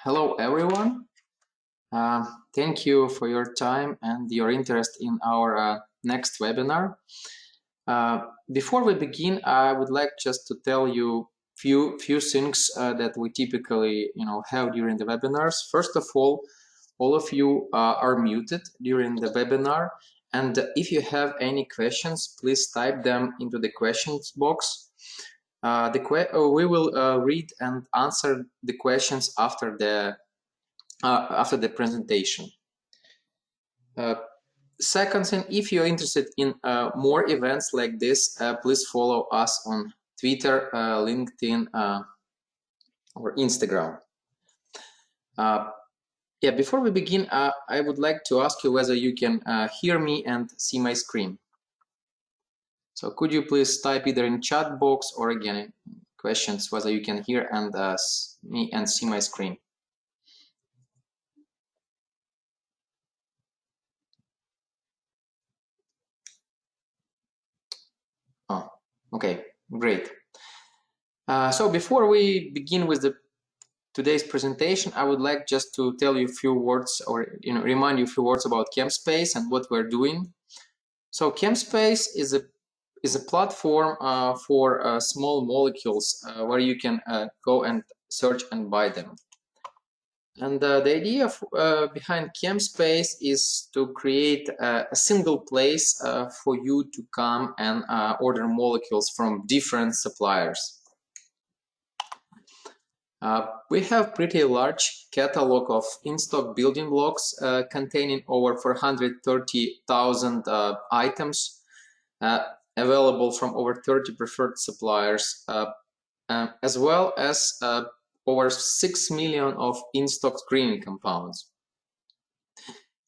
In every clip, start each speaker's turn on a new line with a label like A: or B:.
A: Hello everyone. Thank you for your time and your interest in our next webinar. Before we begin, I would like just to tell you few things that we typically have during the webinars. First of all of you are muted during the webinar, and if you have any questions, please type them into the questions box. We will read and answer the questions after the presentation. Second thing, if you're interested in more events like this, please follow us on Twitter, LinkedIn, or Instagram. Yeah, before we begin, I would like to ask you whether you can hear me and see my screen. So could you please type either in chat box or again questions whether you can hear and me and see my screen. Oh, okay, great. So before we begin with today's presentation, I would like just to tell you a few words, or remind you a few words about ChemSpace and what we're doing. So ChemSpace is a platform for small molecules where you can go and search and buy them. And the idea behind ChemSpace is to create a single place for you to come and order molecules from different suppliers. We have pretty large catalog of in-stock building blocks containing over 430,000 items available from over 30 preferred suppliers, as well as over 6 million of in-stock screening compounds.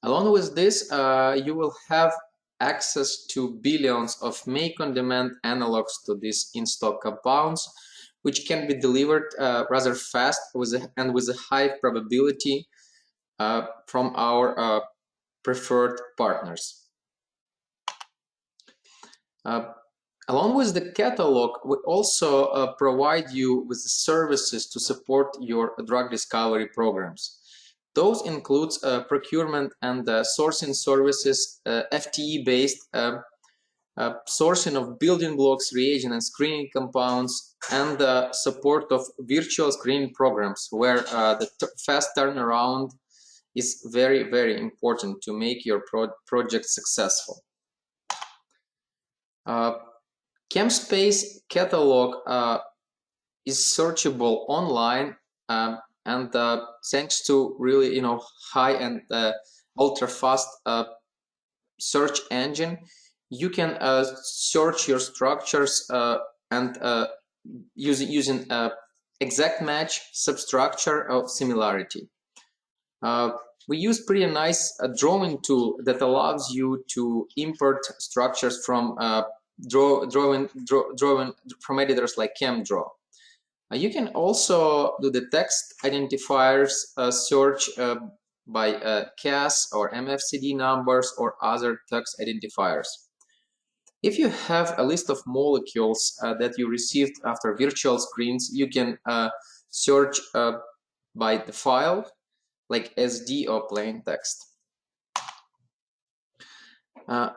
A: Along with this, you will have access to billions of make-on-demand analogs to these in-stock compounds, which can be delivered rather fast with a high probability from our preferred partners. Along with the catalog, we also provide you with the services to support your drug discovery programs. Those include procurement and sourcing services, FTE-based sourcing of building blocks, reagent and screening compounds, and support of virtual screening programs where the fast turnaround is very, very important to make your project successful. ChemSpace catalog is searchable online, and thanks to really high and ultra fast search engine, you can search your structures and using exact match, substructure, of similarity. We use pretty nice drawing tool that allows you to import structures from drawing from editors like ChemDraw. You can also do the text identifiers search by CAS or MFCD numbers or other text identifiers. If you have a list of molecules that you received after virtual screens, you can search by the file, like SD or plain text.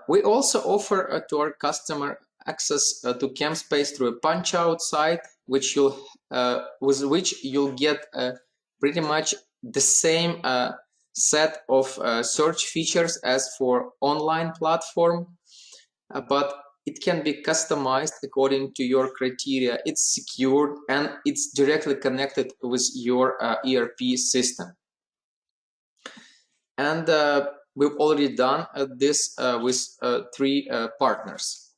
A: We also offer to our customer access to ChemSpace through a punch-out site, which with which you'll get pretty much the same set of search features as for online platform, but it can be customized according to your criteria. It's secured and it's directly connected with your ERP system. And we've already done this with 3 partners.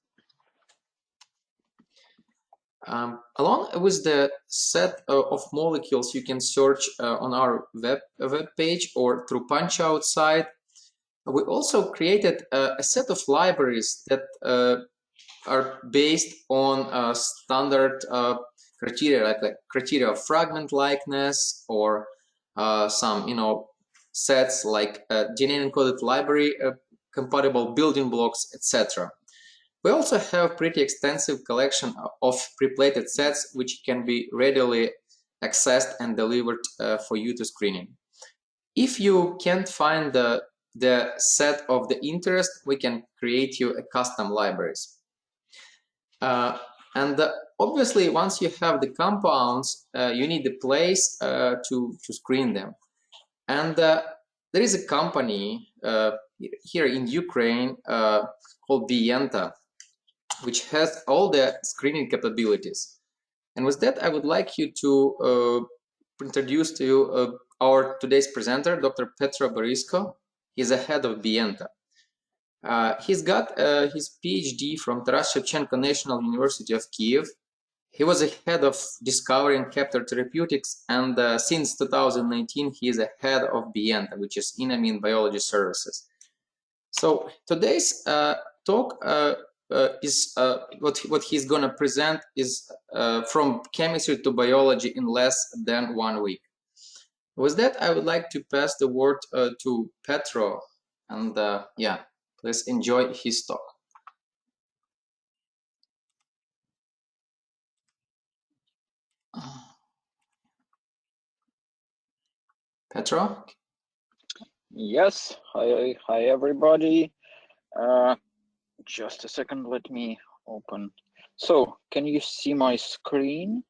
A: Along with the set of molecules you can search on our web page or through punch-out site, we also created a set of libraries that are based on standard criteria, like criteria of fragment likeness, or some sets like DNA encoded library compatible building blocks, etc. We also have pretty extensive collection of preplated sets which can be readily accessed and delivered for you to screening. If you can't find the set of the interest, we can create you a custom libraries. And obviously, once you have the compounds, you need a place to screen them. And there is a company here in Ukraine called Bienta, which has all the screening capabilities. And with that, I would like you to introduce to you our today's presenter, Dr. Petra Barisco. He's a head of Bienta. He's got his PhD from Taras Shevchenko National University of Kiev. He was a head of discovery and capture therapeutics, and since 2019, he is a head of Bienta, which is Enamine Biology Services. So today's talk is what he's going to present is from chemistry to biology in less than 1 week. With that, I would like to pass the word to Petro, and yeah, please enjoy his talk. Petro?
B: Yes, hi everybody. Just a second, let me open. So, can you see my screen?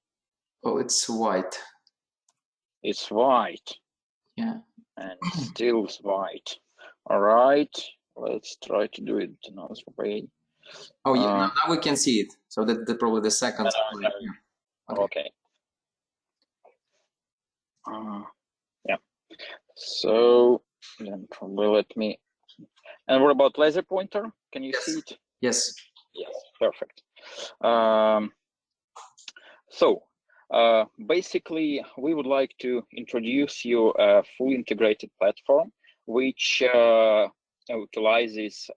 A: Oh, it's white.
B: It's white.
A: Yeah.
B: And still white. All right, let's try to do it another way.
A: Oh, yeah, now we can see it. So that's probably the second.
B: Yeah. Okay. Yeah. So then probably let me. And what about laser pointer? Can you see it?
A: Yes.
B: Yes. Perfect. So basically, we would like to introduce you a fully integrated platform which utilizes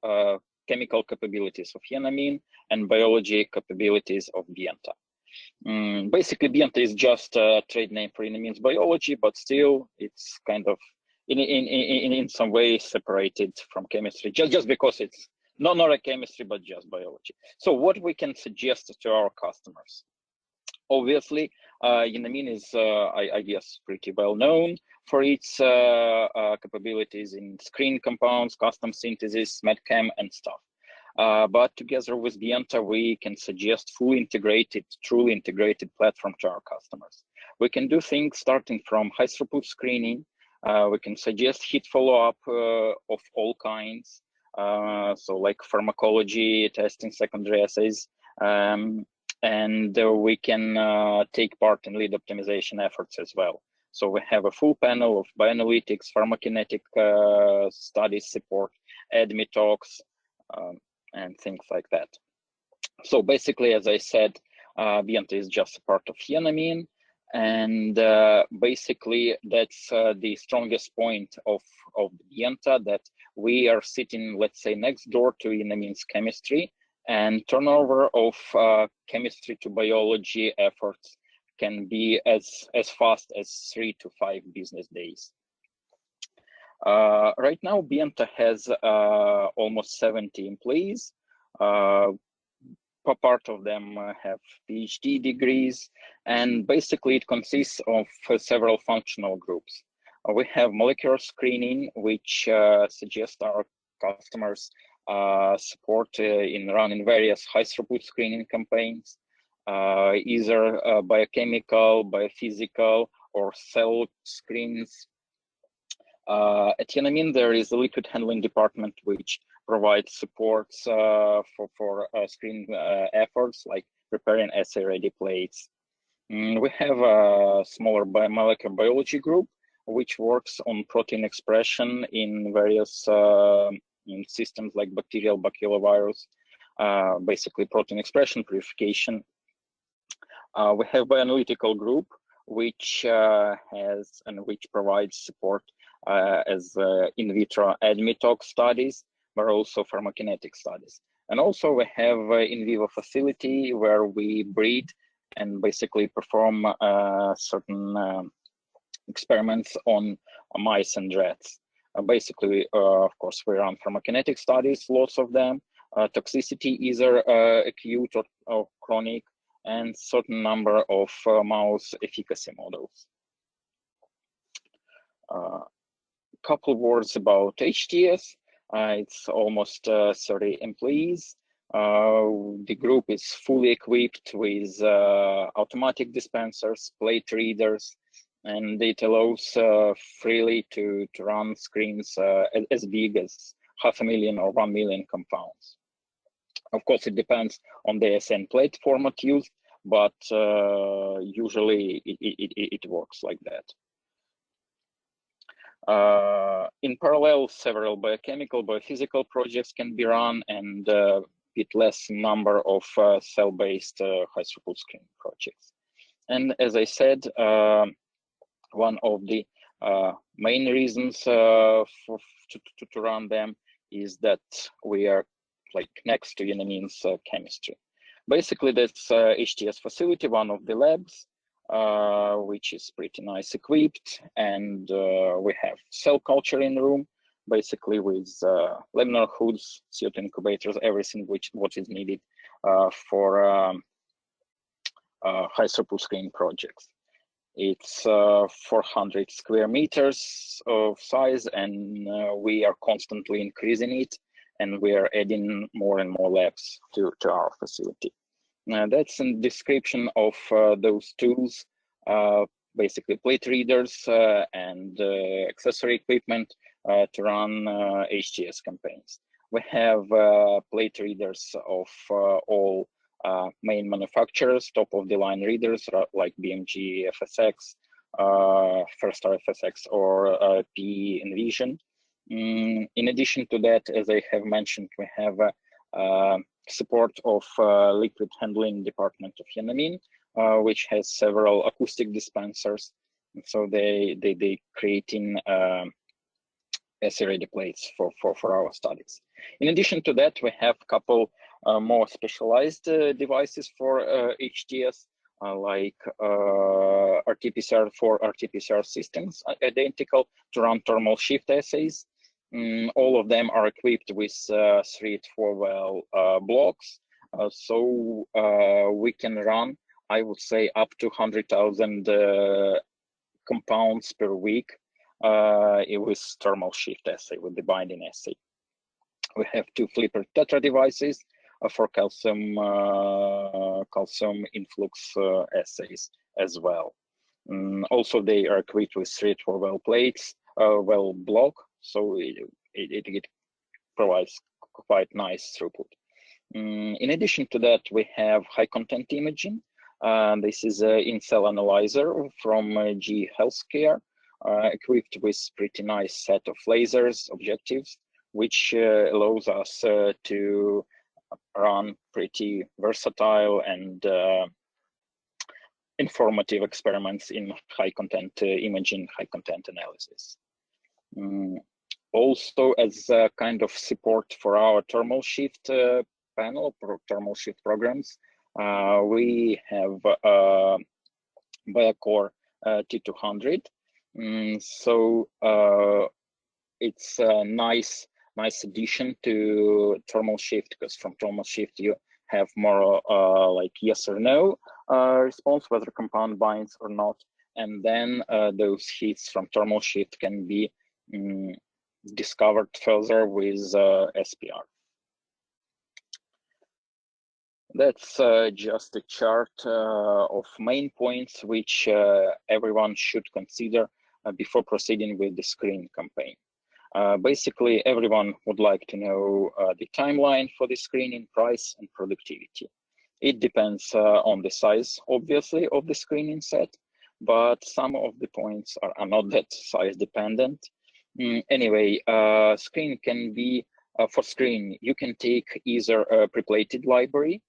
B: chemical capabilities of Enamine and biology capabilities of Bienta. Basically, Bienta is just a trade name for Enamine's biology, but still, it's kind of in some way separated from chemistry, just because it's not a chemistry, but just biology. So what we can suggest to our customers? Obviously, Enamine is, I guess, pretty well known for its capabilities in screen compounds, custom synthesis, medchem, and stuff. But together with Bienta, we can suggest fully integrated, truly integrated platform to our customers. We can do things starting from high throughput screening. We can suggest hit follow-up of all kinds. So like pharmacology, testing secondary assays. And we can take part in lead optimization efforts as well. So we have a full panel of bioanalytics, pharmacokinetic studies support, ADME-Tox, and things like that. So basically, as I said, Bienta is just a part of Enamine, and basically that's the strongest point of Bienta, that we are sitting, let's say, next door to Enamine's chemistry, and turnover of chemistry to biology efforts can be as fast as 3 to 5 business days. Right now, Bienta has almost 70 employees. Part of them have PhD degrees, and basically it consists of several functional groups. We have molecular screening, which suggests our customers support in running various high throughput screening campaigns, either biochemical, biophysical, or cell screens. At Enamine, there is a liquid handling department which provides supports for screen efforts like preparing assay-ready plates. We have a smaller biomolecular biology group which works on protein expression in various in systems like bacterial baculovirus, basically protein expression, purification. We have bioanalytical group which has and which provides support as in vitro ADME-Tox studies, but also pharmacokinetic studies. And also we have in vivo facility where we breed and basically perform certain experiments on mice and rats. Basically, of course, we run pharmacokinetic studies, lots of them. Toxicity, either acute or chronic. and certain number of mouse efficacy models. Couple words about HTS. It's almost 30 employees. The group is fully equipped with automatic dispensers, plate readers, and it allows freely to run screens as big as 500,000 or 1 million compounds. Of course, it depends on the SN plate format used, but usually it works like that. In parallel, several biochemical, biophysical projects can be run, and with less number of cell-based high-throughput screening projects. And as I said, one of the main reasons to run them is that we are like next to Enamine's chemistry. Basically, that's HTS facility, one of the labs, which is pretty nice equipped, and we have cell culture in the room, basically with laminar hoods, CO2 incubators, everything what is needed for high throughput screening projects. It's 400 square meters of size, and we are constantly increasing it, and we are adding more and more labs to our facility. That's a description of those tools, basically plate readers and accessory equipment to run HTS campaigns. We have plate readers of all main manufacturers, top of the line readers like BMG FSX, Firstar FSX, or PE Envision. In addition to that, as I have mentioned, we have support of liquid handling department of Enamine, which has several acoustic dispensers. So they creating assay ready plates for our studies. In addition to that, we have a couple more specialized devices for HTS, like RT-PCR for RT-PCR systems, identical to run thermal shift assays. All of them are equipped with 3 4-well blocks, so we can run, I would say, up to 100,000 compounds per week with thermal shift assay, with the binding assay. We have 2 FLIPR tetra devices for calcium influx assays as well. Also, they are equipped with 3 4-well plates, well block, so it provides quite nice throughput. In addition to that, we have high content imaging. This is an in-cell analyzer from GE Healthcare, equipped with pretty nice set of lasers, objectives, which allows us to run pretty versatile and informative experiments in high content imaging, high content analysis. Also, as a kind of support for our thermal shift panel, thermal shift programs, we have BioCore T200. So it's a nice addition to thermal shift, because from thermal shift you have more like yes or no response, whether compound binds or not, and then those hits from thermal shift can be discovered further with SPR. That's just a chart of main points which everyone should consider before proceeding with the screening campaign. Basically, everyone would like to know the timeline for the screening, price, and productivity. It depends on the size, obviously, of the screening set, but some of the points are not that size dependent. Anyway, screen can be, for screen, you can take either a preplated library,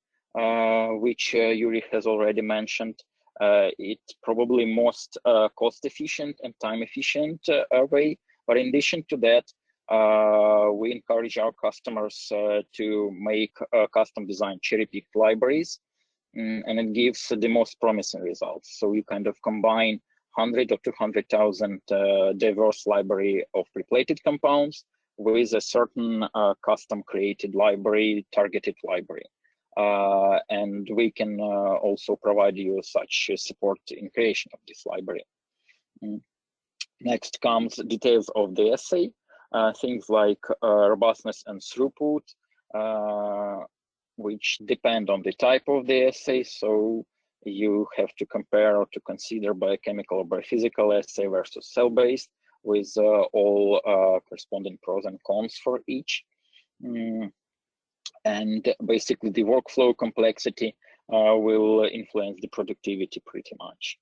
B: which Yuri has already mentioned. It's probably most cost efficient and time efficient way. But in addition to that, we encourage our customers to make custom designed cherry-picked libraries, and it gives the most promising results. So you kind of combine 100 or 200,000 diverse library of preplated compounds with a certain custom created library, targeted library. and we can also provide you such support in creation of this library. Next comes details of the assay, things like robustness and throughput, which depend on the type of the assay. So you have to compare or to consider biochemical or biophysical assay versus cell-based, with all corresponding pros and cons for each. And basically the workflow complexity will influence the productivity pretty much.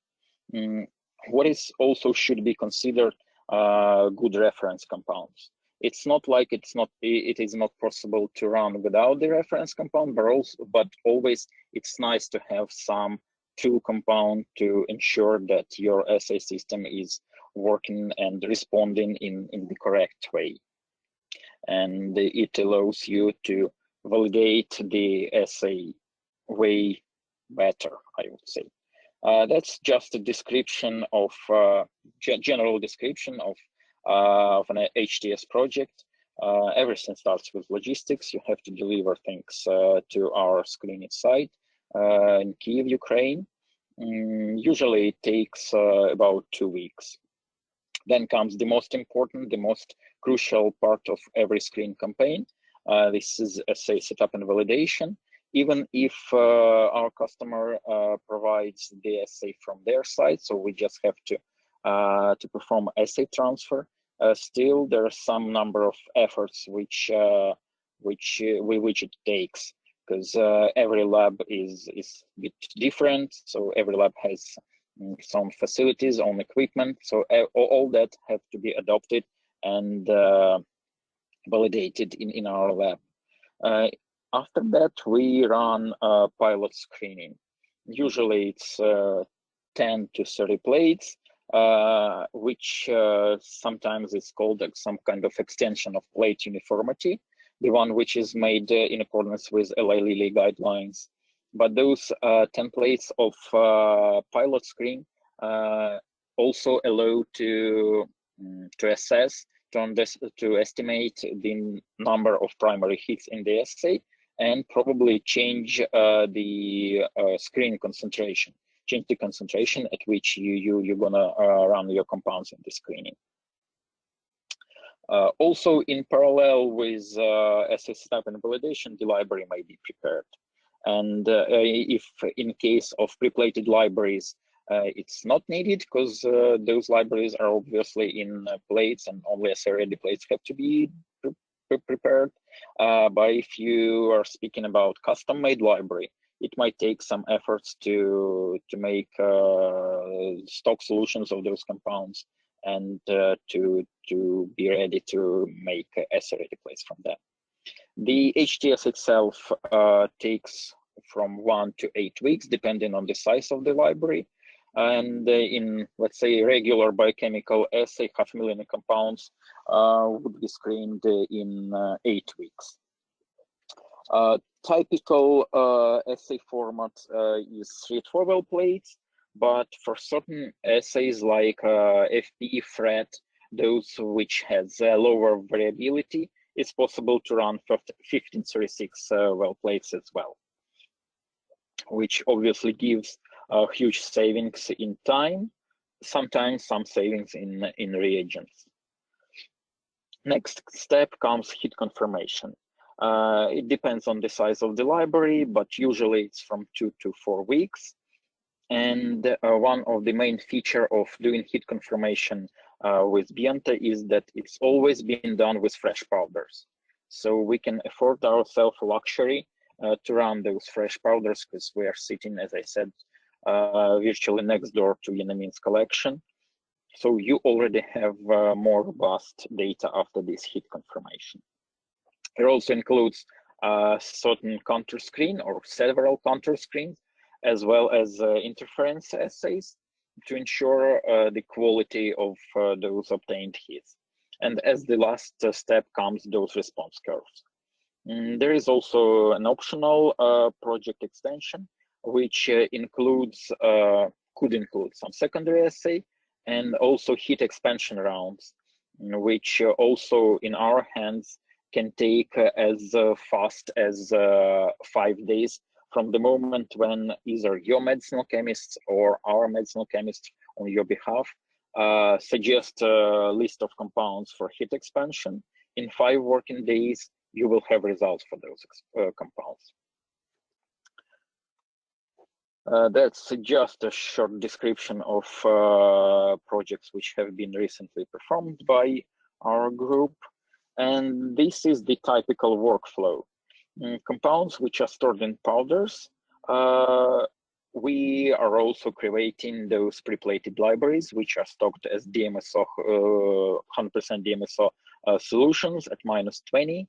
B: What is also should be considered good reference compounds. It's not like it is not possible to run without the reference compound, but always it's nice to have some tool compound to ensure that your assay system is working and responding in the correct way. And it allows you to validate the assay way better, I would say. That's just a description of general description of an HTS project. Everything starts with logistics. You have to deliver things to our screening site in Kyiv, Ukraine. Usually it takes about 2 weeks. Then comes the most important, the most crucial part of every screen campaign. This is assay setup and validation. Even if our customer provides the assay from their side, so we just have to perform assay transfer, still there are some number of efforts which it takes, because every lab is a bit different. So every lab has some facilities, own equipment. So all that have to be adopted and validated in our lab. After that, we run pilot screening. Usually it's 10 to 30 plates, which sometimes is called some kind of extension of plate uniformity, the one which is made in accordance with Eli Lilly guidelines. But those 10 plates of pilot screen also allow to assess, to estimate the number of primary hits in the assay, and probably change the screen concentration, change the concentration at which you're gonna run your compounds in the screening. Also, in parallel with assay setup and validation, the library may be prepared. And if in case of pre-plated libraries, it's not needed, because those libraries are obviously in plates, and only assay-ready plates have to be prepared. But if you are speaking about custom-made library, it might take some efforts to make stock solutions of those compounds, and to be ready to make assay-ready plates from them. The HTS itself takes from 1 to 8 weeks, depending on the size of the library. And in, let's say, regular biochemical assay, 500,000 compounds would be screened in 8 weeks. Typical assay format is 3 12-well plates, but for certain assays like FP, FRET, those which has lower variability, it's possible to run 1536 well plates as well, which obviously gives huge savings in time, sometimes some savings in reagents. Next step comes heat confirmation. It depends on the size of the library, but usually it's from 2 to 4 weeks. And one of the main feature of doing heat confirmation with Bienta is that it's always been done with fresh powders. So we can afford ourselves luxury to run those fresh powders, because we are sitting, as I said, virtually next door to Enamine's collection. So you already have more robust data after this heat confirmation. It also includes certain counter screen or several counter screens, as well as interference assays to ensure the quality of those obtained hits. And as the last step comes those response curves. There is also an optional project extension, which could include some secondary assay and also heat expansion rounds, which also in our hands can take as fast as 5 days from the moment when either your medicinal chemists or our medicinal chemists on your behalf suggest a list of compounds for heat expansion. In 5 working days, you will have results for those compounds. That's just a short description of projects which have been recently performed by our group. And this is the typical workflow. Compounds which are stored in powders. We are also creating those pre-plated libraries, which are stocked as DMSO, 100% DMSO solutions at -20.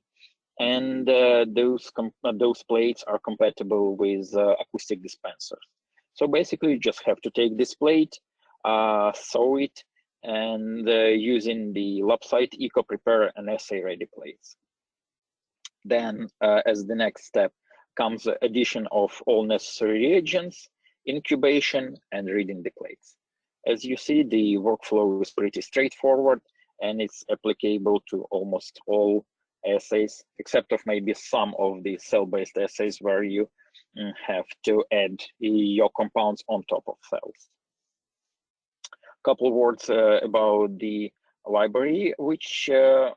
B: And those plates are compatible with acoustic dispensers. So basically, you just have to take this plate, sew it, and using the LabSite Eco prepare an assay-ready plates. Then, as the next step, comes the addition of all necessary reagents, incubation, and reading the plates. As you see, the workflow is pretty straightforward, and it's applicable to almost all assays, except of maybe some of the cell-based assays where you have to add your compounds on top of cells. Couple words about the library, which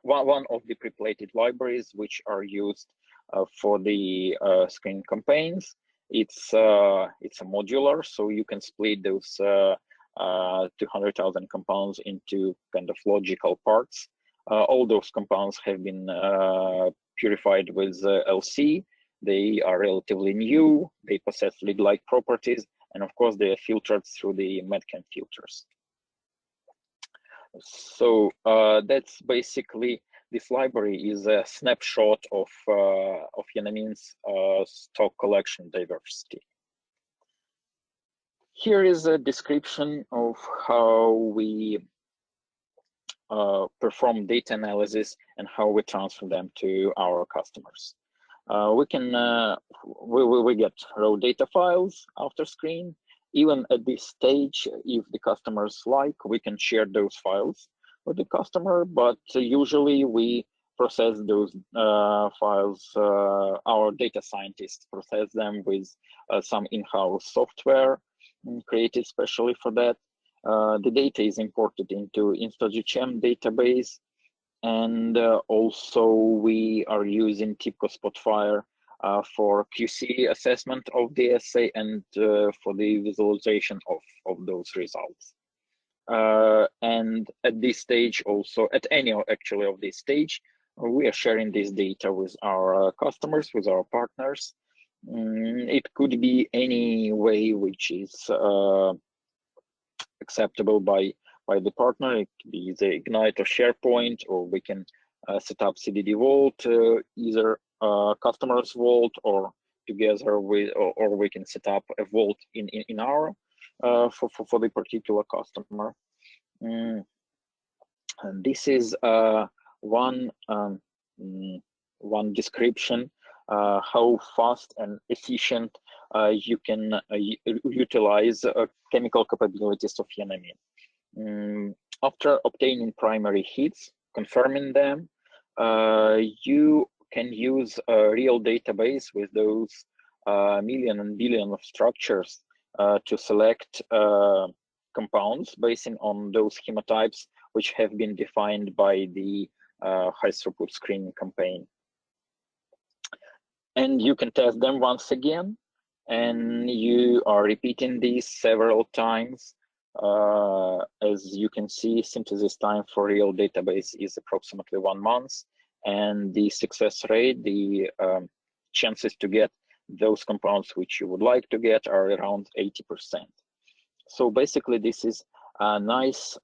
B: one of the pre-plated libraries which are used for the screen campaigns. It's a modular, so you can split those 200,000 compounds into kind of logical parts. All those compounds have been purified with LC. They are relatively new. They possess lead-like properties, and of course, they are filtered through the Medchem filters. So that's basically, this library is a snapshot of Enamine's stock collection diversity. Here is a description of how we perform data analysis and how we transfer them to our customers. We get raw data files after screen. Even at this stage, if the customers like, we can share those files with the customer, but usually we process those files, our data scientists process them with some in-house software created specially for that. The data is imported into InstaGChem database, and also we are using TIBCO Spotfire for QC assessment of the assay and for the visualization of those results. And at this stage, also at any actually of this stage, we are sharing this data with our customers, with our partners. It could be any way which is acceptable by the partner. It could be the Ignite or SharePoint, or we can set up CDD Vault, either customer's vault or together with, or we can set up a vault in our for the particular customer. And this is one description how fast and efficient you can utilize chemical capabilities of Enamine. After obtaining primary hits, confirming them, you can use a real database with those million and billion of structures to select compounds based on those chemotypes which have been defined by the high throughput screening campaign. And you can test them once again, and you are repeating these several times. As you can see, synthesis time for real database is approximately 1 month, and the success rate, the chances to get those compounds which you would like to get are around 80%. So basically, this is a nice,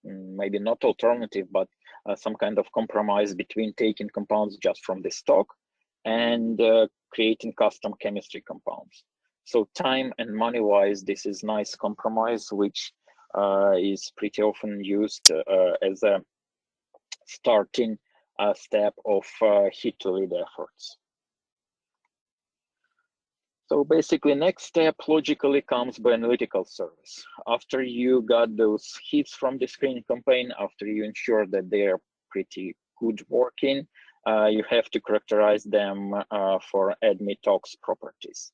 B: maybe not alternative, but some kind of compromise between taking compounds just from the stock and creating custom chemistry compounds. So time and money-wise, this is nice compromise, which is pretty often used as a starting step of hit-to-lead efforts. So basically, next step logically comes by analytical service. After you got those hits from the screening campaign, after you ensure that they are pretty good working, you have to characterize them for ADME-Tox properties.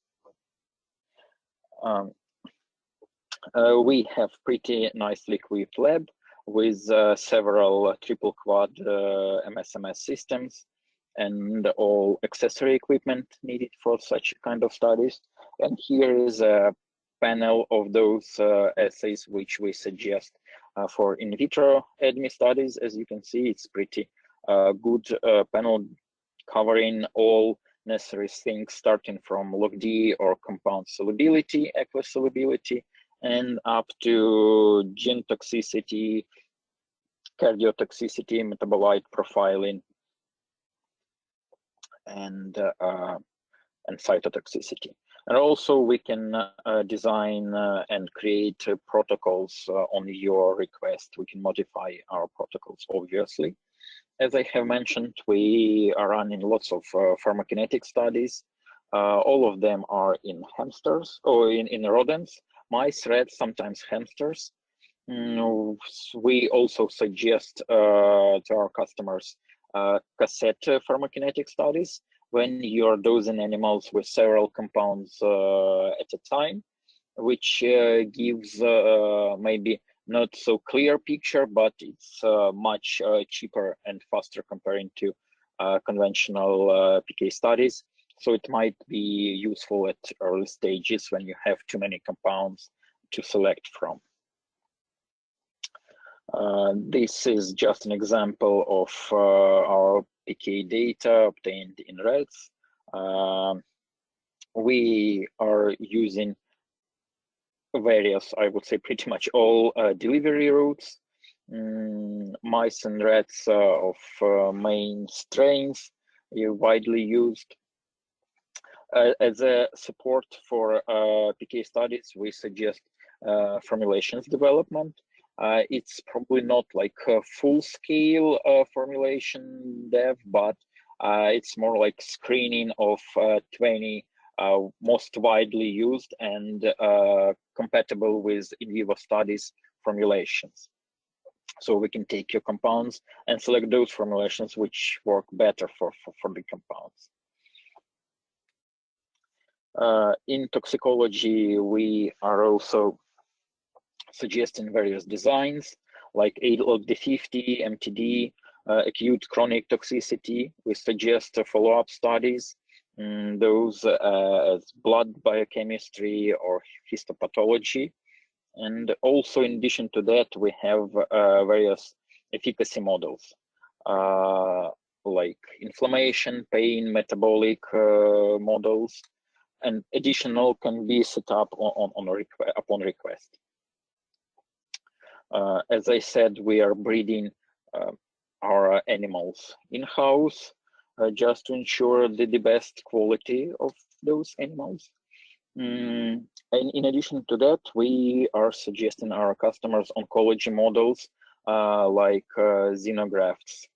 B: We have pretty nicely equipped lab with several triple quad MSMS systems and all accessory equipment needed for such kind of studies. And here is a panel of those assays which we suggest for in vitro ADME studies. As you can see, it's pretty good panel covering all necessary things, starting from log-D or compound solubility, aqueous solubility, and up to gene toxicity, cardiotoxicity, metabolite profiling, and cytotoxicity. And also we can design and create protocols on your request. We can modify our protocols, obviously. As I have mentioned, we are running lots of pharmacokinetic studies. All of them are in hamsters or in rodents, mice, rats, sometimes hamsters. We also suggest to our customers cassette pharmacokinetic studies when you're dosing animals with several compounds at a time, which gives maybe not so clear picture, but it's much cheaper and faster comparing to conventional PK studies. So it might be useful at early stages when you have too many compounds to select from. This is just an example of our PK data obtained in rats. We are using various, I would say pretty much all delivery routes, mice and rats of main strains widely used. As a support for PK studies, we suggest formulations development. It's probably not like a full-scale formulation dev, but it's more like screening of 20 most widely used and compatible with in vivo studies formulations. So we can take your compounds and select those formulations which work better for the compounds. In toxicology, we are also suggesting various designs like log-D50, MTD, acute chronic toxicity. We suggest follow-up studies, those as blood biochemistry or histopathology. And also in addition to that, we have various efficacy models like inflammation, pain, metabolic models, and additional can be set up upon request. As I said, we are breeding our animals in-house just to ensure the best quality of those animals. And in addition to that, we are suggesting our customers oncology models like xenografts,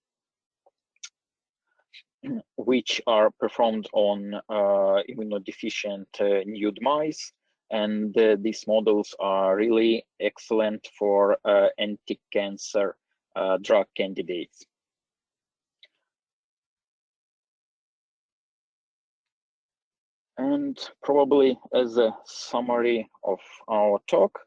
B: which are performed on immunodeficient nude mice. And these models are really excellent for anti-cancer drug candidates. And probably as a summary of our talk,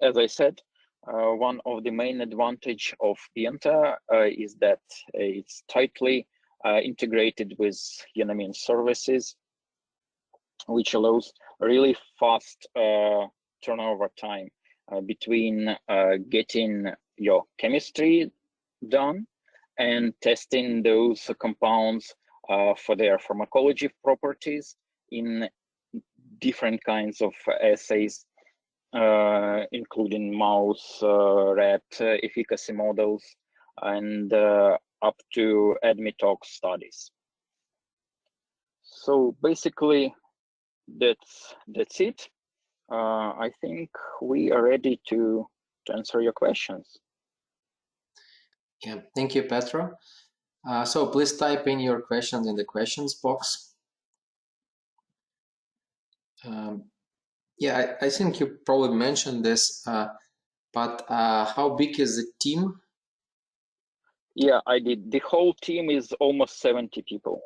B: as I said, one of the main advantage of Bienta is that it's tightly integrated with Enamine services, which allows really fast turnover time between getting your chemistry done and testing those compounds for their pharmacology properties in different kinds of assays, including mouse, rat efficacy models, and up to ADME-Tox studies. So basically, that's it. I think we are ready to answer your questions.
A: Yeah, thank you, Petra. So please type in your questions in the questions box. Yeah, I think you probably mentioned this, but how big is the team?
B: Yeah, I did. The whole team is almost 70 people.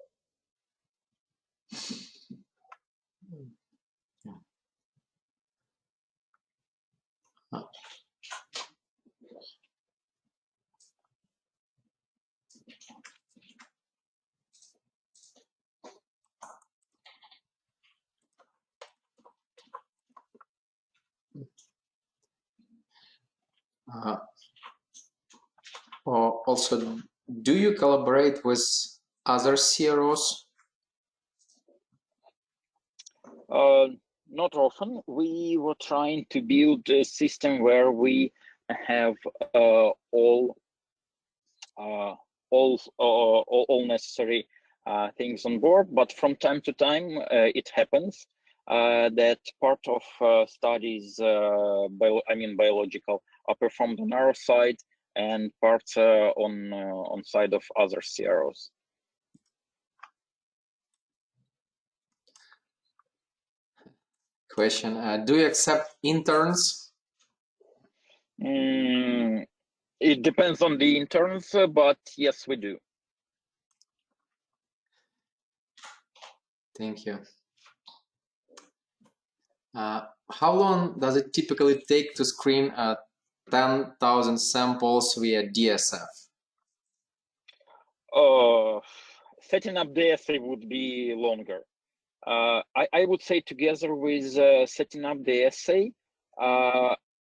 A: Also, do you collaborate with other CROs?
B: Not often. We were trying to build a system where we have all necessary things on board, but from time to time it happens that part of studies, biological, are performed on our side and parts on side of other CROs.
A: Question: do you accept interns?
B: It depends on the interns, but yes, we do.
A: Thank you. How long does it typically take to screen 10,000 samples via DSF?
B: Setting up the assay would be longer. I would say together with setting up the assay,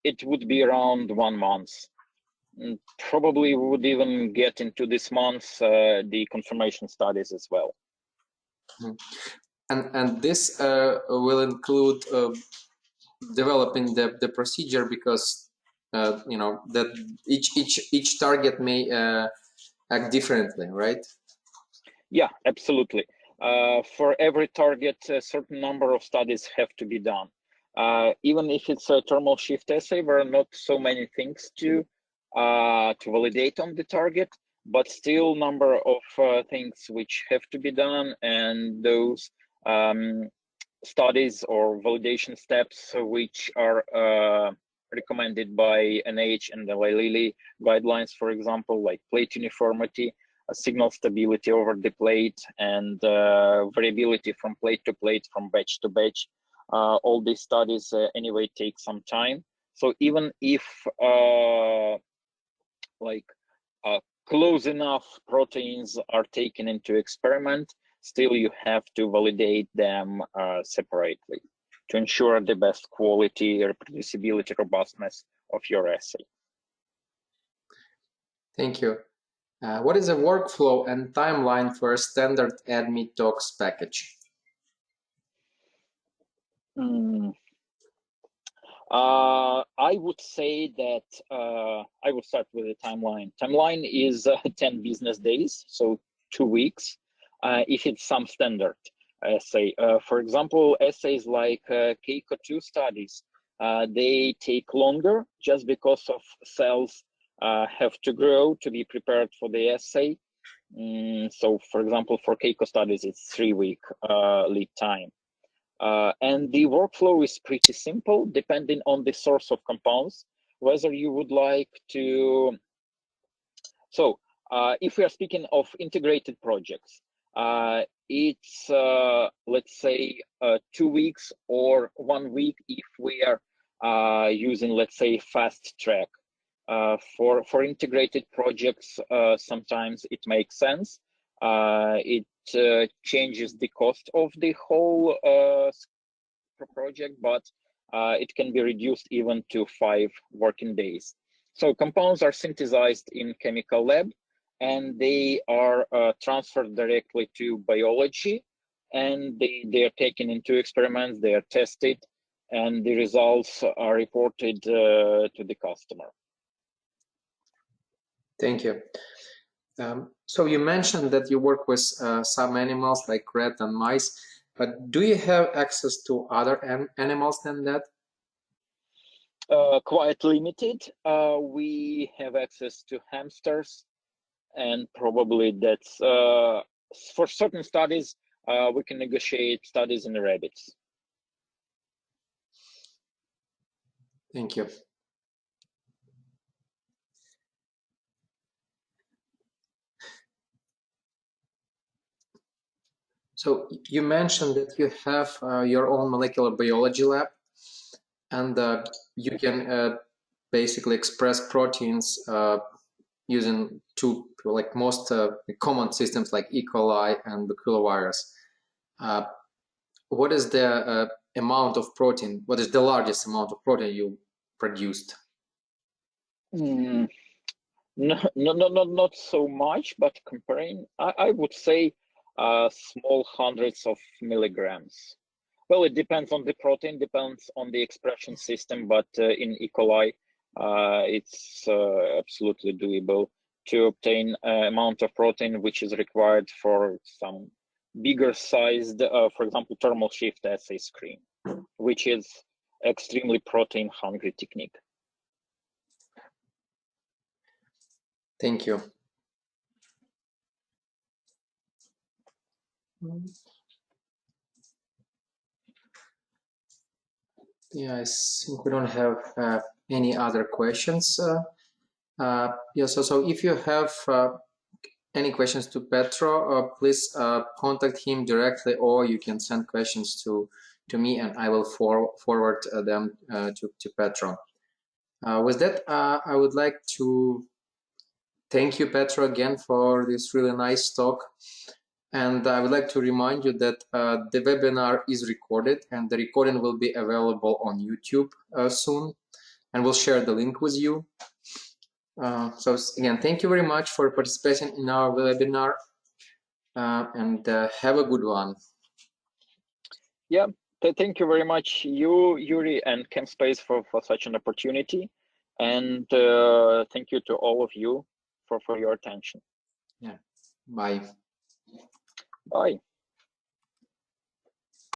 B: it would be around 1 month. Probably we would even get into this month the confirmation studies as well.
A: And this will include developing the procedure, because you know that each target may act differently, right?
B: Yeah, absolutely. For every target, a certain number of studies have to be done. Even if it's a thermal shift assay, there are not so many things to validate on the target, but still number of things which have to be done, and those studies or validation steps which are recommended by NH and the Lilly guidelines, for example, like plate uniformity, signal stability over the plate, and variability from plate to plate, from batch to batch. All these studies anyway take some time. So even if close enough proteins are taken into experiment, still you have to validate them separately to ensure the best quality, reproducibility, robustness of your assay.
A: Thank you. What is a workflow and timeline for a standard ADME-Tox package?
B: I would say that I will start with the timeline. Timeline is 10 business days, so 2 weeks, if it's some standard assay. For example, assays like Keiko-2 studies, they take longer just because of cells have to grow to be prepared for the assay. So, for example, for Keiko studies, it's 3-week lead time. And the workflow is pretty simple, depending on the source of compounds, whether you would like to. So if we are speaking of integrated projects, it's, let's say, 2 weeks or 1 week if we are using, let's say, fast track. For integrated projects, sometimes it makes sense. It changes the cost of the whole project, but it can be reduced even to 5 working days. So compounds are synthesized in chemical lab, and they are transferred directly to biology, and they are taken into experiments, they are tested, and the results are reported to the customer.
A: Thank you. So you mentioned that you work with some animals like rat and mice, but do you have access to other animals than that?
B: Quite limited. We have access to hamsters, and probably that's for certain studies we can negotiate studies in the rabbits.
A: Thank you. So you mentioned that you have your own molecular biology lab, and you can basically express proteins using two, like most common systems like E. coli and baculovirus. What is the amount of protein? What is the largest amount of protein you produced?
B: Not so much, but comparing, I would say small hundreds of milligrams. Well, it depends on the protein, depends on the expression system, but in E. coli, it's absolutely doable to obtain amount of protein which is required for some bigger sized, for example, thermal shift assay screen, which is extremely protein hungry technique.
A: Thank you. Yeah, I think we don't have any other questions. Yeah, so if you have any questions to Petra, please contact him directly, or you can send questions to me, and I will forward them to Petra. With that, I would like to thank you, Petra, again for this really nice talk. And I would like to remind you that the webinar is recorded, and the recording will be available on YouTube soon, and we'll share the link with you. So again, thank you very much for participating in our webinar, and have a good one.
B: Yeah, thank you very much, Yuri, and ChemSpace for such an opportunity. And thank you to all of you for your attention.
A: Yeah, bye.
B: Bye.